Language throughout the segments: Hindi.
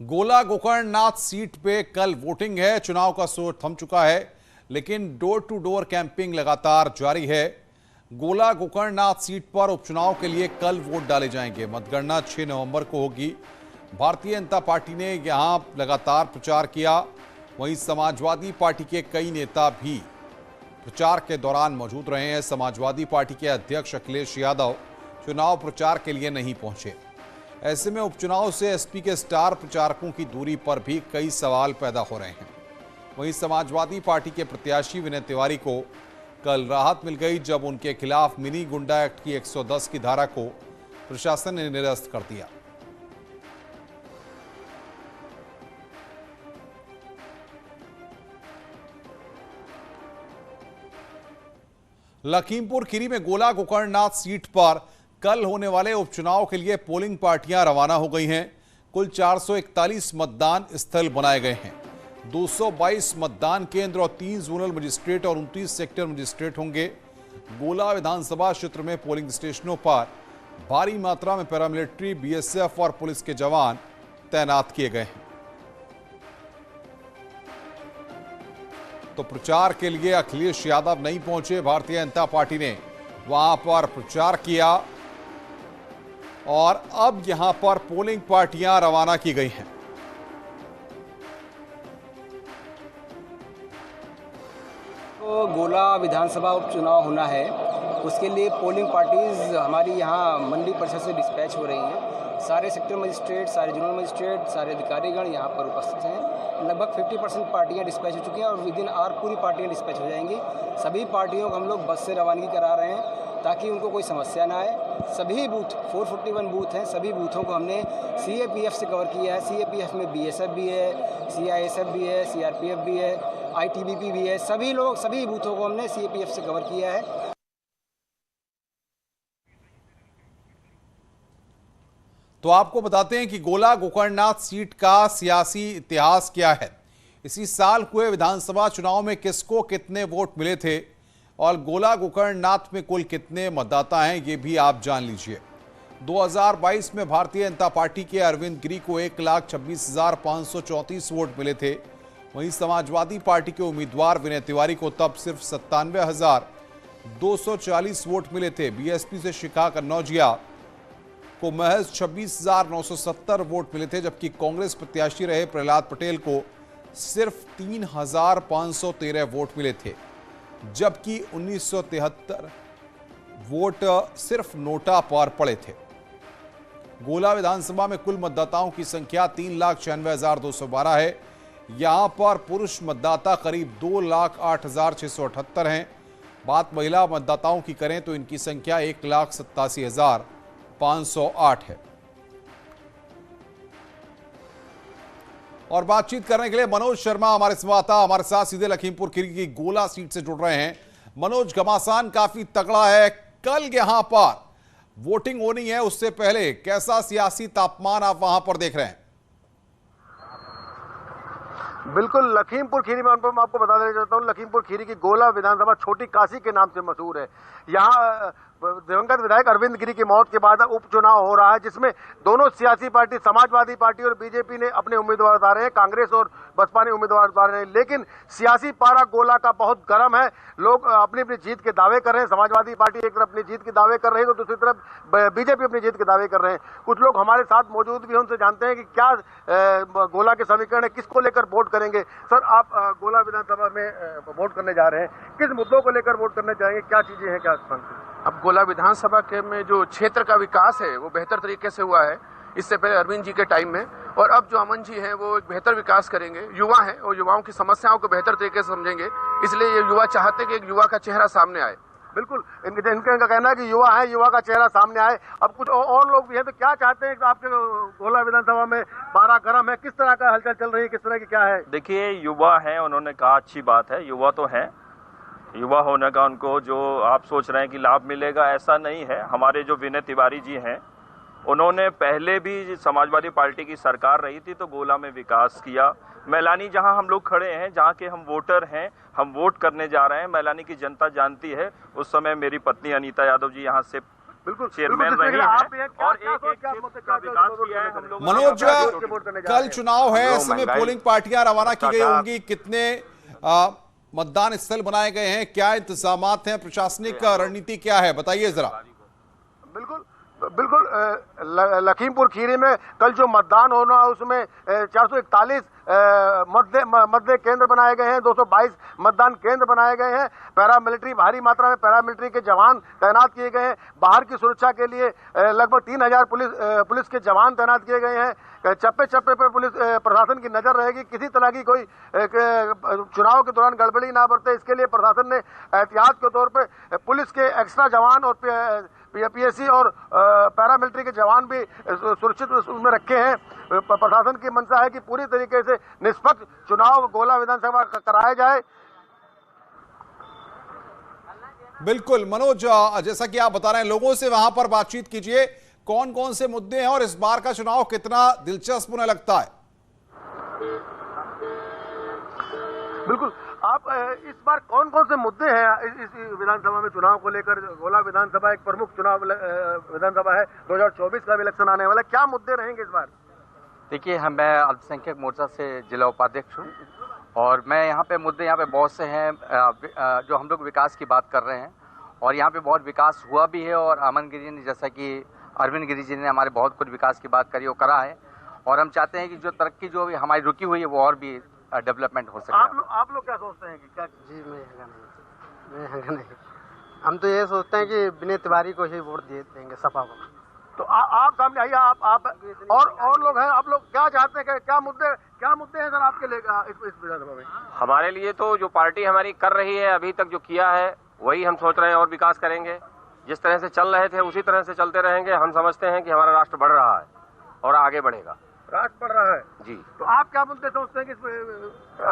गोला गोकर्णनाथ सीट पे कल वोटिंग है। चुनाव का शोर थम चुका है, लेकिन डोर टू डोर कैंपिंग लगातार जारी है। गोला गोकर्णनाथ सीट पर उपचुनाव के लिए कल वोट डाले जाएंगे। मतगणना 6 नवंबर को होगी। भारतीय जनता पार्टी ने यहां लगातार प्रचार किया। वहीं समाजवादी पार्टी के कई नेता भी प्रचार के दौरान मौजूद रहे हैं। समाजवादी पार्टी के अध्यक्ष अखिलेश यादव चुनाव प्रचार के लिए नहीं पहुंचे। ऐसे में उपचुनाव से एसपी के स्टार प्रचारकों की दूरी पर भी कई सवाल पैदा हो रहे हैं। वहीं समाजवादी पार्टी के प्रत्याशी विनय तिवारी को कल राहत मिल गई, जब उनके खिलाफ मिनी गुंडा एक्ट की 110 की धारा को प्रशासन ने निरस्त कर दिया। लखीमपुर खीरी में गोला गोकर्णनाथ सीट पर कल होने वाले उपचुनाव के लिए पोलिंग पार्टियां रवाना हो गई हैं। कुल 441 मतदान स्थल बनाए गए हैं। 222 मतदान केंद्र और 3 जोनल मजिस्ट्रेट और 29 सेक्टर मजिस्ट्रेट होंगे। गोला विधानसभा क्षेत्र में पोलिंग स्टेशनों पर भारी मात्रा में पैरामिलिट्री, बीएसएफ और पुलिस के जवान तैनात किए गए हैं। तो प्रचार के लिए अखिलेश यादव नहीं पहुंचे। भारतीय जनता पार्टी ने वहां पर प्रचार किया और अब यहां पर पोलिंग पार्टियां रवाना की गई हैं। तो गोला विधानसभा उपचुनाव होना है, उसके लिए पोलिंग पार्टीज हमारी यहाँ मंडी परिषद से डिस्पैच हो रही हैं। सारे सेक्टर मजिस्ट्रेट, सारे जोनल मजिस्ट्रेट, सारे अधिकारीगण यहाँ पर उपस्थित हैं। लगभग 50% पार्टियाँ डिस्पैच हो चुकी हैं और विद इन आवर पूरी पार्टियाँ डिस्पैच हो जाएंगी। सभी पार्टियों को हम लोग बस से रवानगी करा रहे हैं ताकि उनको कोई समस्या ना आए। सभी बूथ 441 बूथ हैं, सभी बूथों को हमने सीएपीएफ से कवर किया है। सीएपीएफ में बीएसएफ भी है, सीआईएसएफ भी है, सीआरपीएफ भी है, आईटीबीपी भी है। सभी बूथों को हमने सीएपीएफ से कवर किया है। तो आपको बताते हैं कि गोला गोकर्णनाथ सीट का सियासी इतिहास क्या है। इसी साल हुए विधानसभा चुनाव में किसको कितने वोट मिले थे और गोला गोकर्णनाथ में कुल कितने मतदाता हैं, ये भी आप जान लीजिए। 2022 में भारतीय जनता पार्टी के अरविंद गिरी को 1,26,534 वोट मिले थे। वहीं समाजवादी पार्टी के उम्मीदवार विनय तिवारी को तब सिर्फ 97,240 वोट मिले थे। बीएसपी से शिखा कन्नौजिया को महज 26,970 वोट मिले थे, जबकि कांग्रेस प्रत्याशी रहे प्रहलाद पटेल को सिर्फ 3,513 वोट मिले थे, जबकि 1973 वोट सिर्फ नोटा पर पड़े थे। गोला विधानसभा में कुल मतदाताओं की संख्या 3,96,212 है। यहां पर पुरुष मतदाता करीब 2,08,678 हैं। बात महिला मतदाताओं की करें तो इनकी संख्या 1,87,508 है। और बातचीत करने के लिए मनोज शर्मा हमारे संवाददाता हमारे साथ सीधे लखीमपुर खीरी की गोला सीट से जुड़ रहे हैं। मनोज, घमासान काफी तगड़ा है। कल यहां पर वोटिंग होनी है, उससे पहले कैसा सियासी तापमान आप वहां पर देख रहे हैं? बिल्कुल, लखीमपुर खीरी में अनुपम आपको बता देना चाहता हूँ, लखीमपुर खीरी की गोला विधानसभा छोटी काशी के नाम से मशहूर है। यहाँ दिवंगत विधायक अरविंद गिरी की मौत के बाद उपचुनाव हो रहा है, जिसमें दोनों सियासी पार्टी समाजवादी पार्टी और बीजेपी ने अपने उम्मीदवार उतारे हैं, कांग्रेस और बसपा ने उम्मीदवार उतारे हैं। लेकिन सियासी पारा गोला का बहुत गर्म है। लोग अपनी अपनी जीत के दावे कर रहे हैं। समाजवादी पार्टी एक तरफ अपनी जीत के दावे कर रही है तो दूसरी तरफ बीजेपी अपनी जीत के दावे कर रहे हैं। कुछ लोग हमारे साथ मौजूद भी हैं, उनसे जानते हैं कि क्या गोला के समीकरण है, किसको लेकर वोट करेंगे। सर, आप गोला विधानसभा में वोट करने जा रहे हैं, किस मुद्दों को लेकर वोट करने जाएंगे, क्या चीजें हैं, क्या मानते हैं? अब गोला विधानसभा के में जो क्षेत्र का विकास है वो बेहतर तरीके से हुआ है इससे पहले अरविंद जी के टाइम में, और अब जो अमन जी हैं वो एक बेहतर विकास करेंगे। युवा हैं और युवाओं की समस्याओं को बेहतर तरीके से समझेंगे, इसलिए ये युवा चाहते हैं कि एक युवा का चेहरा सामने आए। बिल्कुल, इनका कहना है कि युवा है, युवा का चेहरा सामने आए। अब कुछ और लोग भी हैं, तो क्या चाहते हैं कि आपके गोला विधानसभा में पारा गर्म है, किस तरह का हलचल चल रही है, किस तरह की क्या है? देखिए, युवा है, उन्होंने कहा अच्छी बात है, युवा तो है। युवा होने का उनको जो आप सोच रहे हैं कि लाभ मिलेगा, ऐसा नहीं है। हमारे जो विनय तिवारी जी हैं, उन्होंने पहले भी समाजवादी पार्टी की सरकार रही थी तो गोला में विकास किया। मैलानी जहां हम लोग खड़े हैं, जहां के हम वोटर हैं, हम वोट करने जा रहे हैं, मैलानी की जनता जानती है। उस समय मेरी पत्नी अनीता यादव जी यहां से बिल्कुल चेयरमैन रही हैं और एक क्षेत्र का विकास किया है हम लोग। मनोज, कल चुनाव है, ऐसे में पोलिंग पार्टियां रवाना की गई होंगी, कितने मतदान स्थल बनाए गए हैं, क्या इंतजामात हैं, प्रशासनिक रणनीति क्या है, बताइए जरा। बिल्कुल बिल्कुल लखीमपुर खीरी में कल जो मतदान होना उसमें 441 मतदेय केंद्र बनाए गए हैं, 222 मतदान केंद्र बनाए गए हैं। पैरामिलिट्री, भारी मात्रा में पैरामिलिट्री के जवान तैनात किए गए हैं। बाहर की सुरक्षा के लिए लगभग 3000 पुलिस के जवान तैनात किए गए हैं। चप्पे चप्पे पर पुलिस प्रशासन की नजर रहेगी, किसी तरह की कोई चुनाव के दौरान गड़बड़ी ना बरते, इसके लिए प्रशासन ने एहतियात के तौर पर पुलिस के एक्स्ट्रा जवान और पीएससी और पैरामिलिट्री के जवान भी सुरक्षित उसमें रखे हैं। प्रशासन की मंशा है कि पूरी तरीके से निष्पक्ष चुनाव गोला विधानसभा कराया जाए। बिल्कुल मनोज, जैसा कि आप बता रहे हैं, लोगों से वहां पर बातचीत कीजिए, कौन कौन से मुद्दे हैं और इस बार का चुनाव कितना दिलचस्प उन्हें लगता है। बिल्कुल, आप इस बार कौन कौन से मुद्दे हैं इस विधानसभा में चुनाव को लेकर? गोला विधानसभा एक प्रमुख चुनाव विधानसभा है, 2024 का भी इलेक्शन आने वाला, क्या मुद्दे रहेंगे इस बार? देखिए, मैं अल्पसंख्यक मोर्चा से जिला उपाध्यक्ष हूँ और मैं यहाँ पे मुद्दे यहाँ पे बहुत से हैं जो हम लोग विकास की बात कर रहे हैं और यहाँ पे बहुत विकास हुआ भी है और अमन गिरी ने, जैसा कि अरविंद गिरी जी ने हमारे बहुत कुछ विकास की बात करी, वो करा है और हम चाहते हैं कि जो तरक्की जो हमारी रुकी हुई है वो और भी डेवलपमेंट हो सके। आप लोग क्या सोचते हैं कि क्या? जी मैं नहीं, हम तो ये सोचते हैं कि विनय तिवारी को ही वोट दे देंगे, सपा को। तो आप सामने आइए, आप और लोग हैं, आप लोग क्या चाहते हैं, क्या मुद्दे हैं सर आपके लिए इस विधानसभा में? हमारे लिए तो जो पार्टी हमारी कर रही है, अभी तक जो किया है वही हम सोच रहे हैं और विकास करेंगे। जिस तरह से चल रहे थे उसी तरह से चलते रहेंगे। हम समझते हैं कि हमारा राष्ट्र बढ़ रहा है और आगे बढ़ेगा। राष्ट्र बढ़ रहा है जी। तो आप क्या मुद्दे सोचते हैं कि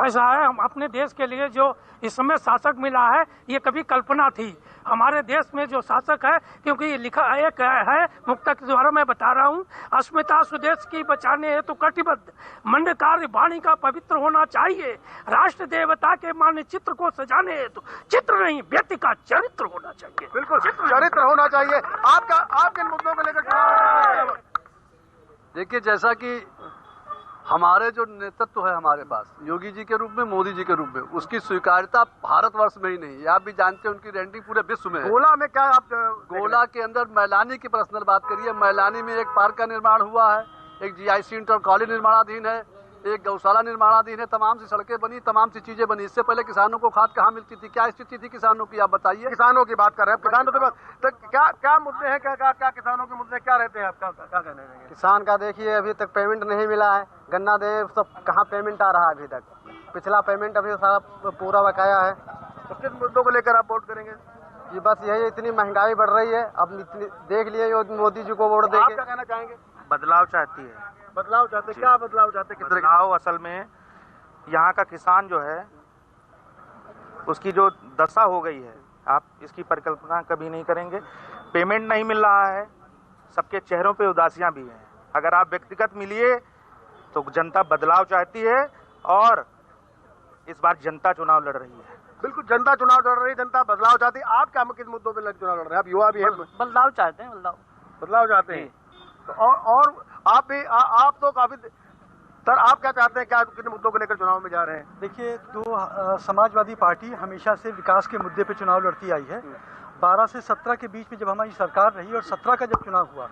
ऐसा है, हम अपने देश के लिए जो इस समय शासक मिला है ये कभी कल्पना थी। हमारे देश में जो शासक है, क्योंकि ये लिखा एक है मुक्तक के द्वारा मैं बता रहा हूँ, अस्मिता स्वदेश की बचाने हेतु कटिबद्ध, मंडकार वाणी का पवित्र होना चाहिए। राष्ट्र देवता के मानचित्र को सजाने हेतु चित्र नहीं व्यक्ति का चरित्र होना चाहिए। बिल्कुल, चरित्र होना चाहिए। आप किन मुद्दों को लेकर? देखिए, जैसा कि हमारे जो नेतृत्व है हमारे पास, योगी जी के रूप में, मोदी जी के रूप में, उसकी स्वीकार्यता भारतवर्ष में ही नहीं, आप भी जानते हैं उनकी रैंकिंग पूरे विश्व में है। गोला में क्या आप? गोला के अंदर मैलानी की पर्सनल बात करिए, मैलानी में एक पार्क का निर्माण हुआ है, एक जीआईसी इंटर कॉलेज निर्माणाधीन है, एक गौशाला निर्माणाधीन है, तमाम सी सड़कें बनी, तमाम सी चीजें बनी। इससे पहले किसानों को खाद कहाँ मिलती थी? क्या स्थिति थी किसानों की, आप बताइए। किसानों की बात कर रहे हैं, किसानों की बात, तो क्या मुद्दे हैं, क्या किसानों के मुद्दे क्या रहते हैं? आपका क्या कहना है? किसान का देखिए, अभी तक पेमेंट नहीं मिला है, गन्ना दे सब कहाँ पेमेंट आ रहा है अभी तक? पिछला पेमेंट अभी सारा पूरा बकाया है। तो किस मुद्दों को लेकर आप वोट करेंगे? ये बस यही, इतनी महंगाई बढ़ रही है, अब देख लिए मोदी जी को वोट देंगे। आप क्या कहना चाहेंगे? बदलाव चाहती है। बदलाव चाहते? क्या बदलाव चाहते? किस तरह? बदलाव असल में यहाँ का किसान जो है उसकी जो दशा हो गई है, आप इसकी परिकल्पना कभी नहीं करेंगे। पेमेंट नहीं मिल रहा है, सबके चेहरों पे उदासियां भी हैं। अगर आप व्यक्तिगत मिलिए तो जनता बदलाव चाहती है और इस बार जनता चुनाव लड़ रही है। बिल्कुल, जनता चुनाव लड़ रही है, जनता बदलाव चाहती है। आप क्या किस मुद्दों पे चुनाव लड़ रहे हैं? आप युवा भी हैं। बदलाव चाहते हैं, बदलाव चाहते हैं। तो और आप भी, आप तो काफी सर, आप क्या चाहते हैं, क्या किन मुद्दों को लेकर चुनाव में जा रहे हैं? देखिए, तो समाजवादी पार्टी हमेशा से विकास के मुद्दे पे चुनाव लड़ती आई है। 12 से 17 के बीच में जब हमारी सरकार रही और 17 का जब चुनाव हुआ,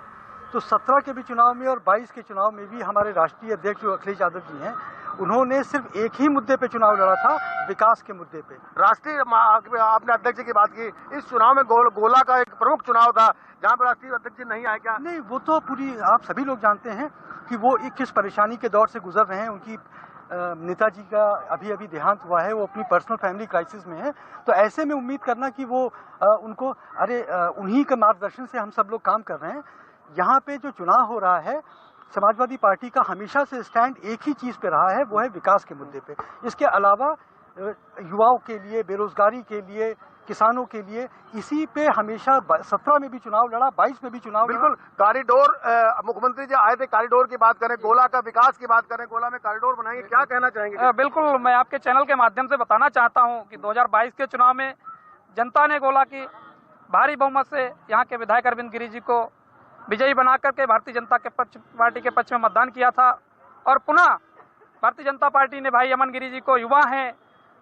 तो 17 के भी चुनाव में और 22 के चुनाव में भी हमारे राष्ट्रीय अध्यक्ष जो अखिलेश यादव जी हैं, उन्होंने सिर्फ एक ही मुद्दे पे चुनाव लड़ा था, विकास के मुद्दे पे। राष्ट्रीय, आपने अध्यक्ष की बात की, इस चुनाव में गोला का एक प्रमुख चुनाव था जहाँ पर राष्ट्रीय अध्यक्ष नहीं आए। क्या नहीं, वो तो पूरी आप सभी लोग जानते हैं कि वो किस परेशानी के दौर से गुजर रहे हैं। उनकी नेताजी का अभी देहांत हुआ है, वो अपनी पर्सनल फैमिली क्राइसिस में है। तो ऐसे में उम्मीद करना कि वो उनको उन्हीं के मार्गदर्शन से हम सब लोग काम कर रहे हैं। यहाँ पे जो चुनाव हो रहा है, समाजवादी पार्टी का हमेशा से स्टैंड एक ही चीज पे रहा है, वो है विकास के मुद्दे पे। इसके अलावा युवाओं के लिए, बेरोजगारी के लिए, किसानों के लिए, इसी पे हमेशा 17 में भी चुनाव लड़ा, 22 में भी चुनाव लड़ा। बिल्कुल, कॉरिडोर, मुख्यमंत्री जी आए थे, कॉरिडोर की बात करें, गोला का विकास की बात करें, गोला में कॉरिडोर बनाएंगे, क्या कहना चाहेंगे? बिल्कुल, मैं आपके चैनल के माध्यम से बताना चाहता हूं कि 2022 के चुनाव में जनता ने गोला की भारी बहुमत से यहाँ के विधायक अरविंद गिरी जी को विजयी बना करके भारतीय जनता पार्टी के पक्ष में मतदान किया था। और पुनः भारतीय जनता पार्टी ने भाई अमन गिरी जी को, युवा हैं,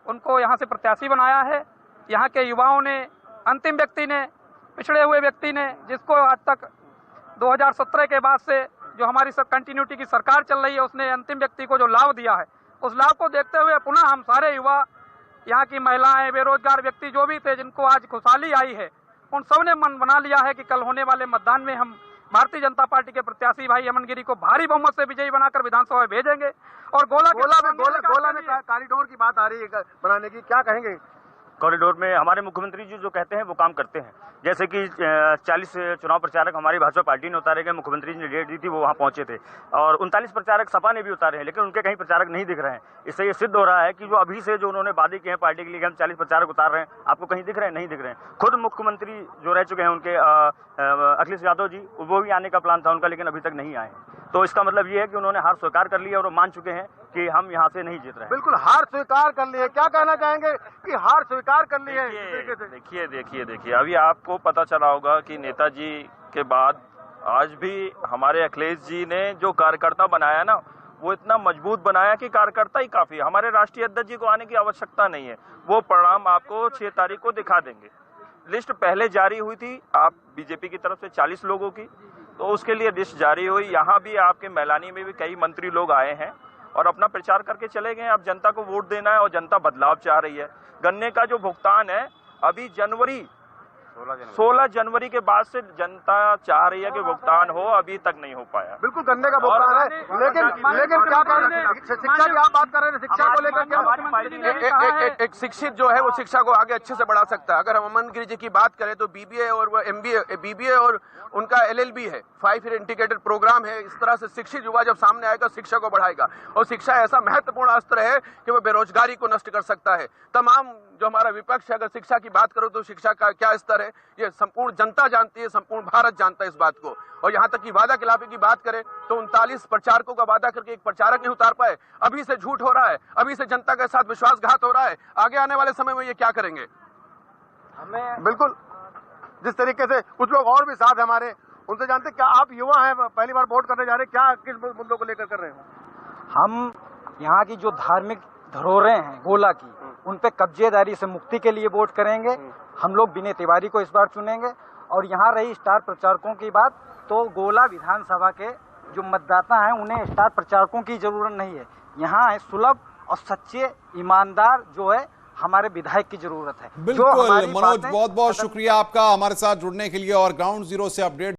उनको यहाँ से प्रत्याशी बनाया है। यहाँ के युवाओं ने, अंतिम व्यक्ति ने, पिछड़े हुए व्यक्ति ने, जिसको आज तक 2017 के बाद से जो हमारी कंटिन्यूटी की सरकार चल रही है, उसने अंतिम व्यक्ति को जो लाभ दिया है, उस लाभ को देखते हुए पुनः हम सारे युवा, यहाँ की महिलाएं, बेरोजगार व्यक्ति जो भी थे जिनको आज खुशहाली आई है, उन सब ने मन बना लिया है कि कल होने वाले मतदान में हम भारतीय जनता पार्टी के प्रत्याशी भाई अमन गिरी को भारी बहुमत से विजयी बनाकर विधानसभा में भेजेंगे। और गोला में कॉरिडोर की बात आ रही है बनाने की, क्या कहेंगे? कॉरिडोर में हमारे मुख्यमंत्री जी जो कहते हैं वो काम करते हैं। जैसे कि 40 चुनाव प्रचारक हमारी भाजपा पार्टी ने उतारे गए, मुख्यमंत्री जी ने डेट दी थी, वो वहाँ पहुंचे थे। और 39 प्रचारक सपा ने भी उतारे हैं, लेकिन उनके कहीं प्रचारक नहीं दिख रहे हैं। इससे ये सिद्ध हो रहा है कि जो अभी से जो उन्होंने वादे किए हैं पार्टी के लिए, हम 40 प्रचारक उतार रहे हैं, आपको कहीं दिख रहे हैं? नहीं दिख रहे हैं। खुद मुख्यमंत्री जो रह चुके हैं उनके अखिलेश यादव जी, वो भी आने का प्लान था उनका, लेकिन अभी तक नहीं आए। तो इसका मतलब ये है कि उन्होंने हार स्वीकार कर ली है और वो मान चुके हैं कि हम यहाँ से नहीं जीत रहे हैं। बिल्कुल हार स्वीकार कर ली है। क्या कहना चाहेंगे कि हार स्वीकार कर ली है? देखिए अभी आपको पता चला होगा कि नेताजी के बाद आज भी हमारे अखिलेश जी ने जो कार्यकर्ता बनाया ना, वो इतना मजबूत बनाया कि कार्यकर्ता ही काफी है। हमारे राष्ट्रीय अध्यक्ष जी को आने की आवश्यकता नहीं है। वो परिणाम आपको 6 तारीख को दिखा देंगे। लिस्ट पहले जारी हुई थी आप बीजेपी की तरफ से 40 लोगों की, तो उसके लिए लिस्ट जारी हुई। यहाँ भी आपके मैलानी में भी कई मंत्री लोग आए हैं और अपना प्रचार करके चले गए। अब जनता को वोट देना है और जनता बदलाव चाह रही है। गन्ने का जो भुगतान है अभी 16 जनवरी के बाद से जनता चाह रही है कि भुगतान हो, अभी तक नहीं हो पाया। बिल्कुल गन्ने का भुगतान है, लेकिन क्या शिक्षा की आप बात कर रहे हैं, शिक्षा को लेकर एक शिक्षित जो है वो शिक्षा को आगे अच्छे से बढ़ा सकता है। अगर हम अमन गिरी जी की बात करें तो बीबीए और वो बीबीए और उनका LLB है, 5 ईयर इंटीग्रेटेड प्रोग्राम है। इस तरह से शिक्षित युवा जब सामने आएगा, शिक्षा को बढ़ाएगा। और शिक्षा ऐसा महत्वपूर्ण अस्त्र है कि वो बेरोजगारी को नष्ट कर सकता है। तमाम जो हमारा विपक्ष है, अगर शिक्षा की बात करो तो शिक्षा का क्या स्तर है ये संपूर्ण जनता जानती है, संपूर्ण भारत जानता है इस बात को। और यहाँ तक कि वादा खिलाफी की बात करें तो 39 प्रचारकों का वादा करके एक प्रचारक नहीं उतार पाए। अभी से झूठ हो रहा है, अभी से जनता के साथ विश्वासघात हो रहा है। आगे आने वाले समय में ये क्या करेंगे? बिल्कुल जिस तरीके से कुछ लोग और भी साथ है हमारे, उनसे जानते क्या आप युवा हैं, पहली बार वोट करने जा रहे हैं, क्या किस मुद्दों को लेकर कर रहे हैं? हम यहाँ की जो धार्मिक धरोहरें हैं गोला की, उन पे कब्जेदारी से मुक्ति के लिए वोट करेंगे। हम लोग विनय तिवारी को इस बार चुनेंगे। और यहाँ रही स्टार प्रचारकों की बात, तो गोला विधानसभा के जो मतदाता हैं उन्हें स्टार प्रचारकों की जरूरत नहीं है। यहाँ है सुलभ और सच्चे ईमानदार जो है हमारे विधायक की जरूरत है। बिल्कुल मनोज, बहुत बहुत शुक्रिया आपका हमारे साथ जुड़ने के लिए और ग्राउंड जीरो से अपडेट